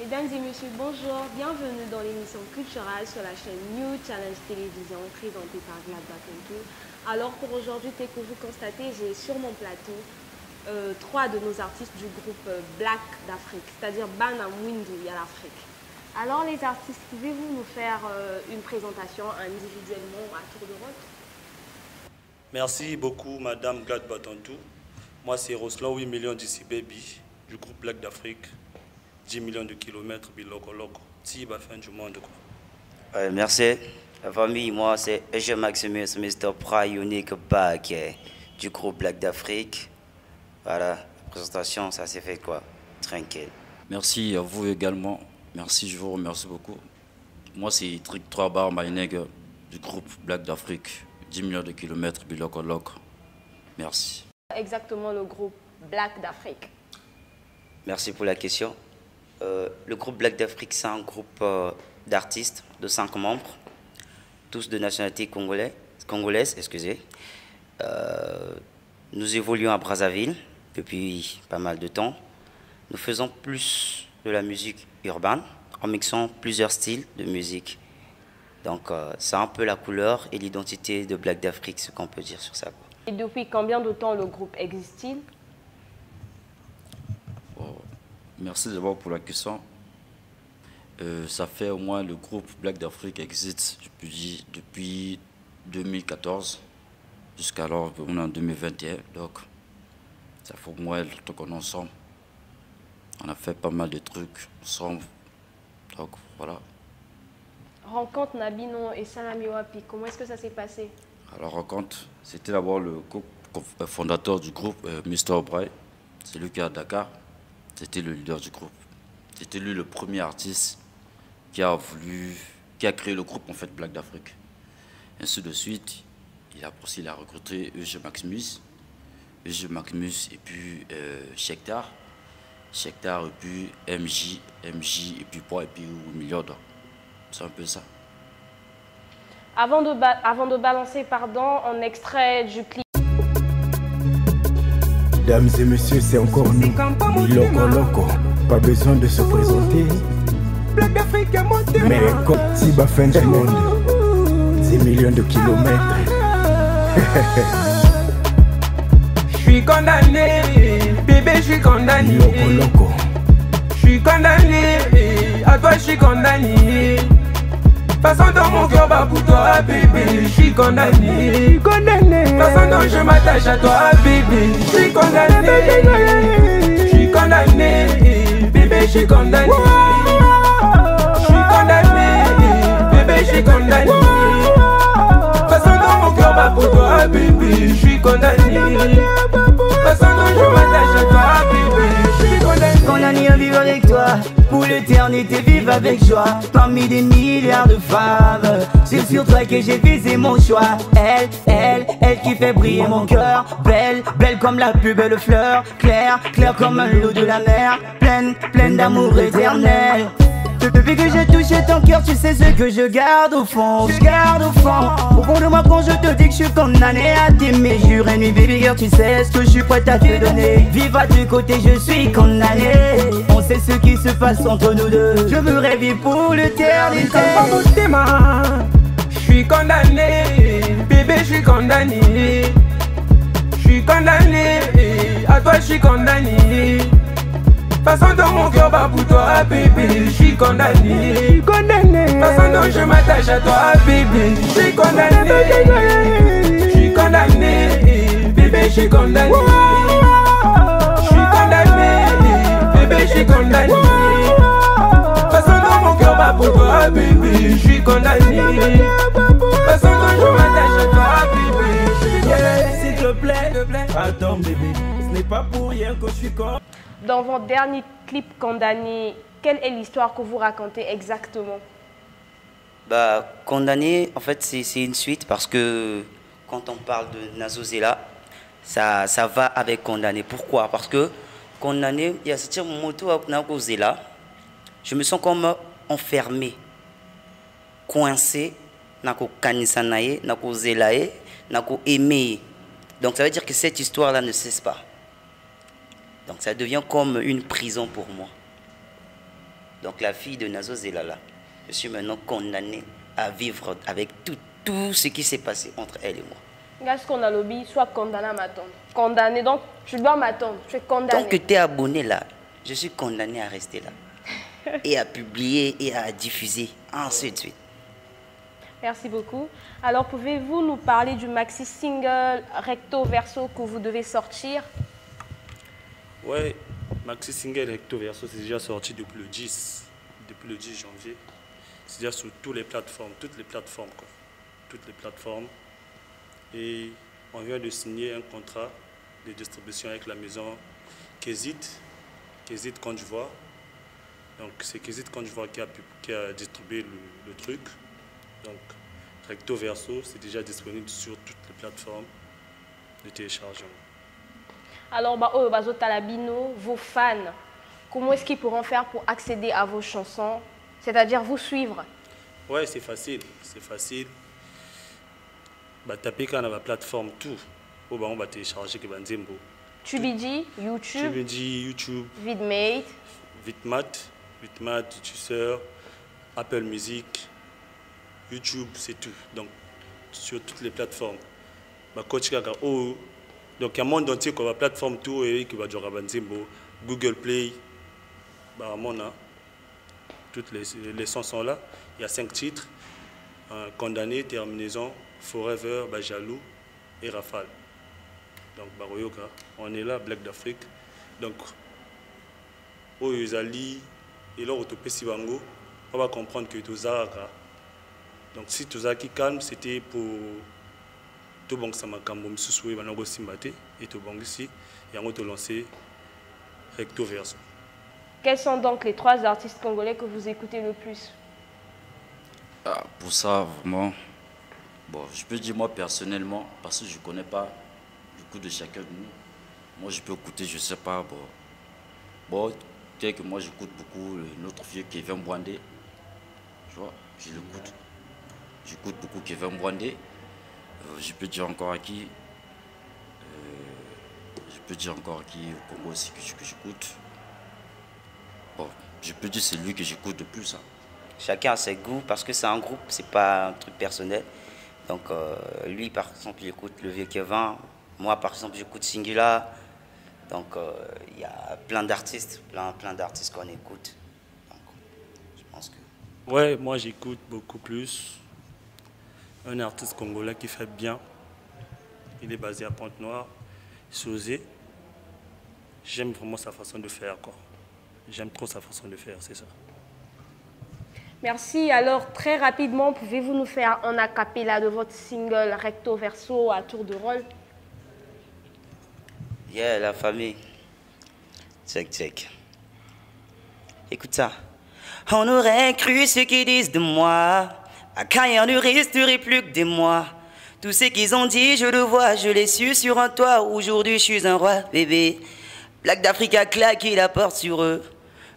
Mesdames et messieurs, bonjour. Bienvenue dans l'émission culturelle sur la chaîne New Challenge Télévision présentée par Glad Batontou. Alors pour aujourd'hui, tel que vous constatez, j'ai sur mon plateau trois de nos artistes du groupe Black d'Afrique, c'est-à-dire Bana Mwindu à l'Afrique. Alors les artistes, pouvez-vous nous faire une présentation individuellement à tour de rôle? Merci beaucoup Madame Glad Batontou. Moi c'est Roslan 8 millions d'ici baby du groupe Black d'Afrique. 10 millions de kilomètres, biloko loko. Tiba fin du monde quoi. Merci. La famille, moi c'est Eje Maximus, Mr. Pride Unique Back du groupe Black d'Afrique. Voilà, la présentation, ça s'est fait quoi? Tranquille. Merci à vous également. Merci, je vous remercie beaucoup. Moi c'est Trick 3 Bar My Nigga du groupe Black d'Afrique. 10 millions de kilomètres, biloko loko. Merci. Exactement le groupe Black d'Afrique. Merci pour la question. Le groupe Black d'Afrique, c'est un groupe d'artistes de 5 membres, tous de nationalité congolaise. Excusez. Nous évoluons à Brazzaville depuis pas mal de temps. Nous faisons plus de la musique urbaine en mixant plusieurs styles de musique. Donc c'est un peu la couleur et l'identité de Black d'Afrique, ce qu'on peut dire sur ça. Et depuis combien de temps le groupe existe-t-il? Merci d'abord pour la question. Ça fait au moins le groupe Black d'Afrique existe depuis 2014 jusqu'alors on est en 2021. Donc ça fait au moins le temps qu'on est ensemble. On a fait pas mal de trucs ensemble. Donc voilà. Rencontre Nabino et Salami Wapi, comment est-ce que ça s'est passé? Alors rencontre, c'était d'abord le fondateur du groupe, Mr. Bright. C'est lui qui est à Dakar. C'était le leader du groupe. C'était lui le premier artiste qui a créé le groupe en fait Black d'Afrique. Ainsi de suite, il a recruté Eje Maximus et puis Shektar et puis MJ et puis Poids et puis Milliard. C'est un peu ça. Avant de balancer, un extrait du clip. Mesdames et messieurs, c'est encore nous, Biloko Loko. Pas besoin de se présenter. Mais comme Tiba fin du monde, 10 millions de kilomètres. Je suis condamné, bébé, je suis condamné. Biloko Loko. Je suis condamné, à toi je suis condamné. Façon dans mon cœur, bah pour toi, bébé, je suis condamné. Façon dont je m'attache à toi, bébé, je suis condamné. Je suis condamné, bébé, je suis condamné. Je suis condamné, bébé, je suis condamné. Façon dans mon cœur, bah pour toi, bébé, je suis condamné. Façon dont je m'attache à toi, bébé, je suis condamné. Condamné à vivre avec toi, pour l'éternité vivre avec joie. Parmi des milliards de femmes, c'est sur toi que j'ai visé mon choix. Elle qui fait briller mon cœur. Belle comme la plus belle fleur. Claire comme un lot de la mer. Pleine d'amour éternel. Depuis que j'ai touché ton cœur, tu sais ce que je garde au fond. Au fond de moi quand je te dis que je suis condamné à t'aimer jour et nuit, baby girl, tu sais ce que je suis prêt à te donner. Vivre à tes côtés, je suis condamné. On sait ce qui se passe entre nous deux. Je voudrais vivre pour l'éternité. Je suis condamné, bébé, je suis condamné. Je suis condamné, à toi je suis condamné. Façon dans mon cœur, bah pour toi, bébé, je suis condamné. Façon dont je m'attache à toi, bébé, je suis condamné. Je suis condamné, bébé, je suis condamné. Je suis condamné, bébé, je suis condamné. Façon dans mon cœur, bah pour toi, bébé, je suis condamné. Façon dont je m'attache à toi, bébé, je suis condamné. S'il te plaît, attends bébé, ce n'est pas pour rien que je suis con. Dans votre dernier clip Condamné, quelle est l'histoire que vous racontez exactement? Bah, Condamné, en fait, c'est une suite parce que quand on parle de Nazozela, ça va avec Condamné. Pourquoi? Parce que Condamné, il y a ce moto à Nazozela, je me sens comme enfermé, coincé, nako kanisanaye, nako zelaye, nako aimé. Donc ça veut dire que cette histoire-là ne cesse pas. Donc ça devient comme une prison pour moi. Donc la fille de Nazo Zelala, je suis maintenant condamné à vivre avec tout ce qui s'est passé entre elle et moi. Est-ce qu'on a lobby, soit condamné à m'attendre. Condamné, donc tu dois m'attendre, tu es condamné. Tant que tu es abonné là, je suis condamné à rester là. Et à publier et à diffuser, ainsi de suite. Merci beaucoup. Alors, pouvez-vous nous parler du maxi single recto verso que vous devez sortir? Ouais, maxi single recto verso, c'est déjà sorti depuis le 10 janvier. C'est déjà sur toutes les plateformes quoi. Toutes les plateformes. Et on vient de signer un contrat de distribution avec la maison Kézit Côte d'Ivoire. Donc c'est Kézit Côte d'Ivoire qui a distribué le truc. Donc recto verso, c'est déjà disponible sur toutes les plateformes de téléchargement. Alors, Talabino, vos fans, comment est-ce qu'ils pourront faire pour accéder à vos chansons, c'est-à-dire vous suivre? Ouais, c'est facile. Tapez quand on a la plateforme tout. On va télécharger que Banzembo. Tubidi, YouTube, Vidmat, Tusseur, Apple Music, YouTube, c'est tout. Donc, sur toutes les plateformes. Donc, il y a un monde entier qui a la plateforme tout et qui va jouer à Banzembo, Google Play, toutes les sons sont là. Il y a 5 titres. Condamné, Terminaison, Forever, Jaloux et Rafale. Donc, on est là, Black d'Afrique. Donc, Oyezali et là, on va comprendre que tout ça. Donc, si tout ça qui calme, c'était pour tout bon ça m'a camboum sous et tout bon ici et on va lancer recto verso. Quels sont donc les 3 artistes congolais que vous écoutez le plus? Pour ça, vraiment, je peux dire moi personnellement, parce que je ne connais pas le coup de chacun de nous. Moi, je peux écouter, je ne sais pas, tel que moi, j'écoute beaucoup notre vieux Kevin Bwandé. Tu vois, je l'écoute. J'écoute beaucoup Kevin Bwandé. Je peux dire encore à qui au Congo aussi que j'écoute. Je peux dire c'est lui que j'écoute de plus. Chacun a ses goûts parce que c'est un groupe, c'est pas un truc personnel. Donc lui par exemple il écoute le vieux Kevin, moi par exemple j'écoute Singula. Donc il y a plein d'artistes, plein d'artistes qu'on écoute. Donc, je pense que... Ouais, moi j'écoute beaucoup plus un artiste congolais qui fait bien. Il est basé à Pointe-Noire, Sosé. J'aime vraiment sa façon de faire quoi. J'aime trop sa façon de faire, c'est ça. Merci. Alors, très rapidement, pouvez-vous nous faire un a cappella de votre single recto verso à tour de rôle? Yeah, la famille. Check. Écoute ça. On aurait cru ce qu'ils disent de moi. À Cayenne ne resterait plus que des mois. Tout ce qu'ils ont dit, je le vois, je l'ai su sur un toit. Aujourd'hui, je suis un roi, bébé. Black d'Afrique a claqué la porte sur eux.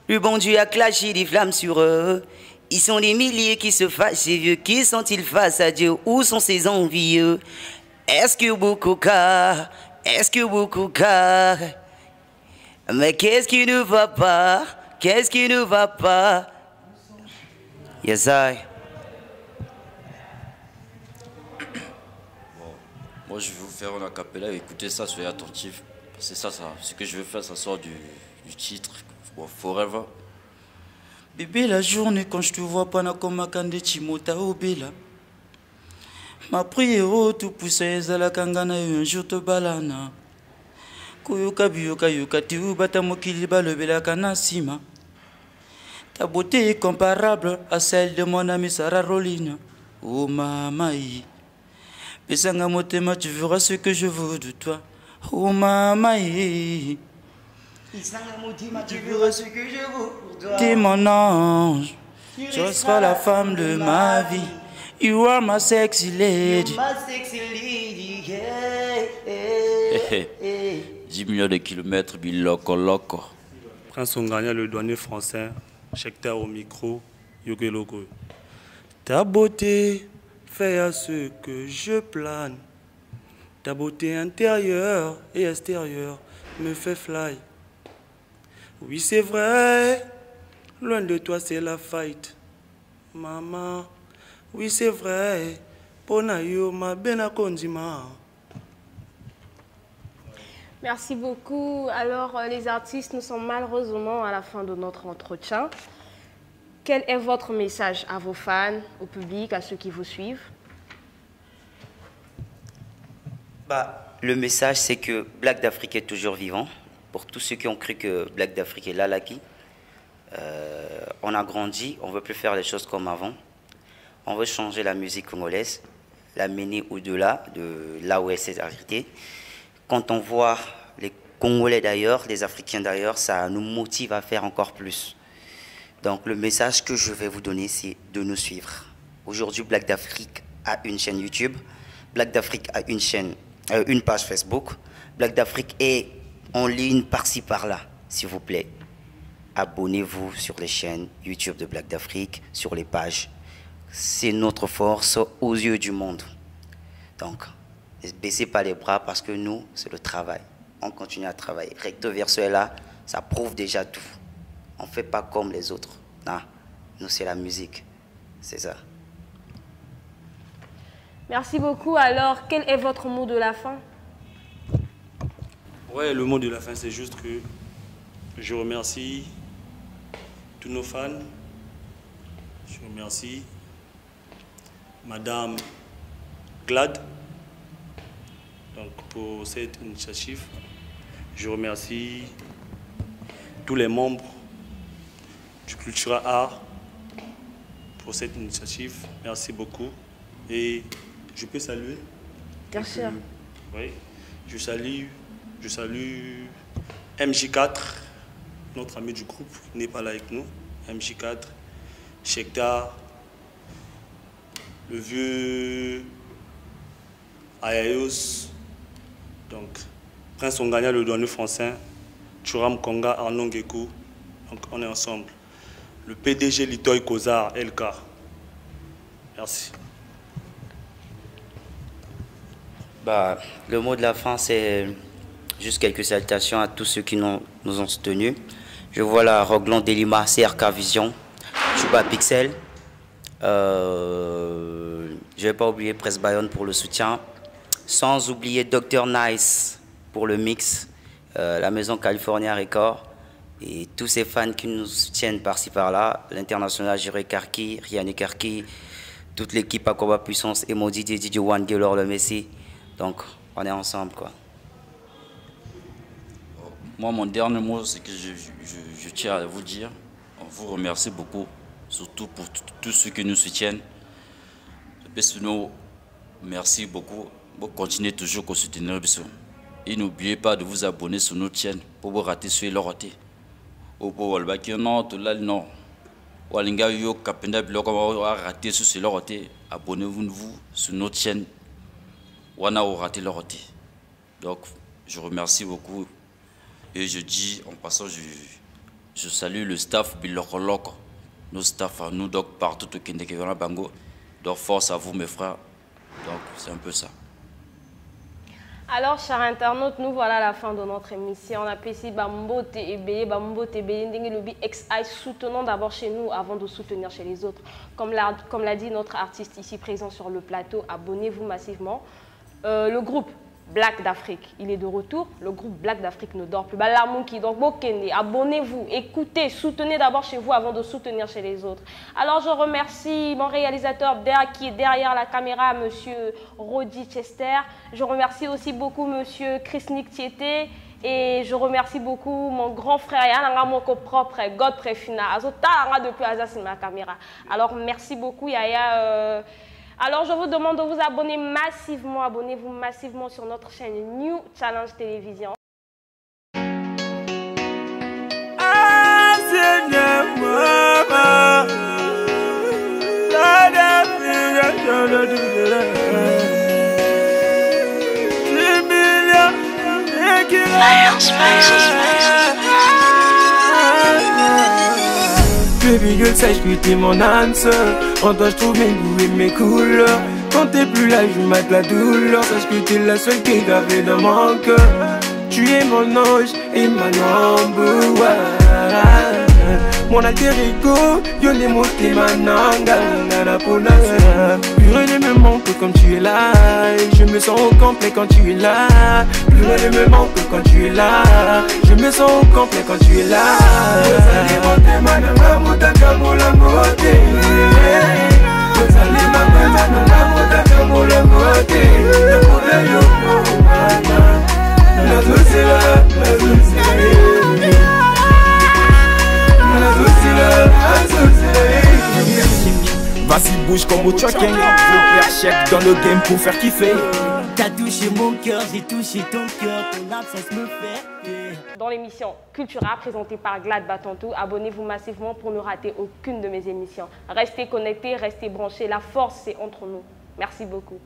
Le bon Dieu a clashé des flammes sur eux. Ils sont des milliers qui se fâchent, ces vieux. Qui sont-ils face à Dieu? Où sont ces envieux? Est-ce que beaucoup cas? Est-ce que beaucoup cas? Mais qu'est-ce qui ne va pas? Qu'est-ce qui ne va pas? Yes, I. Moi, je vais vous faire un acapella. Écoutez ça, soyez attentifs. C'est ça. Ce que je veux faire, ça sort du titre. Forever. Bébé, la journée, quand je te vois, pas comme ma cande chimota au bela. Ma prière, tout poussé, la kangana, un jour te balana. Koyoka biyoka yoka, tu bata mokiliba le bela kanasima. Ta beauté est comparable à celle de mon amie Sarah Rolina. Oh mamaï. Pesanga motema, tu verras ce que je veux de toi. Oh mamaï. Tu verras ce que je veux pour toi. T'es mon ange, tu seras la femme de ma vie. You are my sexy lady. You my sexy lady, yeah. 10 millions de kilomètres, biloko. Prince Ongania, le douanier français, Checteur au micro, Yoke Loko. Ta beauté fait à ce que je plane. Ta beauté intérieure et extérieure me fait fly. Oui, c'est vrai, loin de toi c'est la fight. Maman, oui c'est vrai. Ponayo ma bena kondima. Merci beaucoup. Alors, les artistes, nous sommes malheureusement à la fin de notre entretien. Quel est votre message à vos fans, au public, à ceux qui vous suivent? Le message, c'est que Black d'Afrique est toujours vivant. Pour tous ceux qui ont cru que Black d'Afrique est Lalaki, on a grandi, on ne veut plus faire les choses comme avant. On veut changer la musique congolaise, la mener au-delà de là où elle s'est arrêtée. Quand on voit les Congolais d'ailleurs, les Africains d'ailleurs, ça nous motive à faire encore plus. Donc le message que je vais vous donner, c'est de nous suivre. Aujourd'hui, Black d'Afrique a une chaîne YouTube, Black d'Afrique a une page Facebook, Black d'Afrique est en ligne par-ci par-là, s'il vous plaît. Abonnez-vous sur les chaînes YouTube de Black d'Afrique, sur les pages. C'est notre force aux yeux du monde. Donc, ne baissez pas les bras parce que nous, c'est le travail. On continue à travailler. Recto verso est là, ça prouve déjà tout. On ne fait pas comme les autres. Non, nous, c'est la musique. C'est ça. Merci beaucoup. Alors, quel est votre mot de la fin? Ouais, le mot de la fin, c'est juste que je remercie tous nos fans. Je remercie Madame Glad donc, pour cette initiative. Je remercie tous les membres du Cultura Art pour cette initiative. Merci beaucoup. Et je peux saluer? Bien sûr. Oui, je salue MJ4, notre ami du groupe, qui n'est pas là avec nous. MJ4, Shekta, le vieux Ayayos, donc Prince Ongania, le douanier français, Thuram Konga, Arnon Gekou, donc on est ensemble. Le PDG Litoy Kozar, LK. Merci. Le mot de la fin, c'est juste quelques salutations à tous ceux qui nous ont soutenus. Je vois là Roglan Delima, CRK Vision, Chuba Pixel. Je ne vais pas oublier Presse Bayonne pour le soutien. Sans oublier Dr Nice pour le mix, la maison California Record. Et tous ces fans qui nous soutiennent par-ci par-là. L'international Jéré Karki, Riane Karki, toute l'équipe à combat puissance, Emodi, Didier One, Gaylor, le Messi. Donc, on est ensemble, quoi. Moi, mon dernier mot, c'est que je tiens à vous dire, on vous remercie beaucoup, surtout pour tous ceux qui nous soutiennent. Merci beaucoup. Vous continuez toujours à soutenir. Et n'oubliez pas de vous abonner sur notre chaîne pour vous rater sur le raté. Au pour le bac, non, tout là, non. Walinga yo kapenda bloc raté sur le raté. Abonnez-vous sur notre chaîne. On a raté le raté. Donc, je remercie beaucoup. Et je dis, en passant, je salue le staff Bilokoloko, nos staffs à nous, donc partout au Kendekevana Bango. Donc, force à vous, mes frères. Donc, c'est un peu ça. Alors, chers internautes, nous voilà à la fin de notre émission. On apprécie Bambote Ebeye, Ndengelobi XI, soutenons d'abord chez nous avant de soutenir chez les autres. Comme l'a dit notre artiste ici présent sur le plateau, abonnez-vous massivement. Le groupe Black d'Afrique, il est de retour. Le groupe Black d'Afrique ne dort plus. Donc, abonnez-vous, écoutez, soutenez d'abord chez vous avant de soutenir chez les autres. Alors, je remercie mon réalisateur qui est derrière la caméra, monsieur Rodi Chester. Je remercie aussi beaucoup monsieur Chrisnik Tieté. Et je remercie beaucoup mon grand frère, Yaya mon propre, God Prefina. Azota depuis Azas ma caméra. Alors, merci beaucoup, Yaya. Alors, je vous demande de vous abonner massivement. Abonnez-vous massivement sur notre chaîne New Challenge Télévision. Baby girl, sache que t'es mon âme sœur. En toi je trouve mes goûts et mes couleurs. Quand t'es plus là, je mate la douleur. Sache que t'es la seule qui est gravée dans mon cœur. Tu es mon ange et ma number one. mon alter ego, yo ne motema nanga, nana pona. Plus rien ne me manque quand tu es là, et je me sens au complet quand tu es là. Plus rien ne me manque quand tu es là, je me sens au complet quand tu es là. Ozali motema nanga motaka molangote, ozali motema nanga motaka molangote. Napona yo mana, nazosela, nazosela. Vas-y bouge comme au choking, je perds chèque dans le game pour faire kiffer. T'as touché mon cœur, j'ai touché ton cœur, ton absence me fait. Dans l'émission Cultura présentée par Glad Batantou, abonnez-vous massivement pour ne rater aucune de mes émissions. Restez connectés, restez branchés, la force c'est entre nous. Merci beaucoup.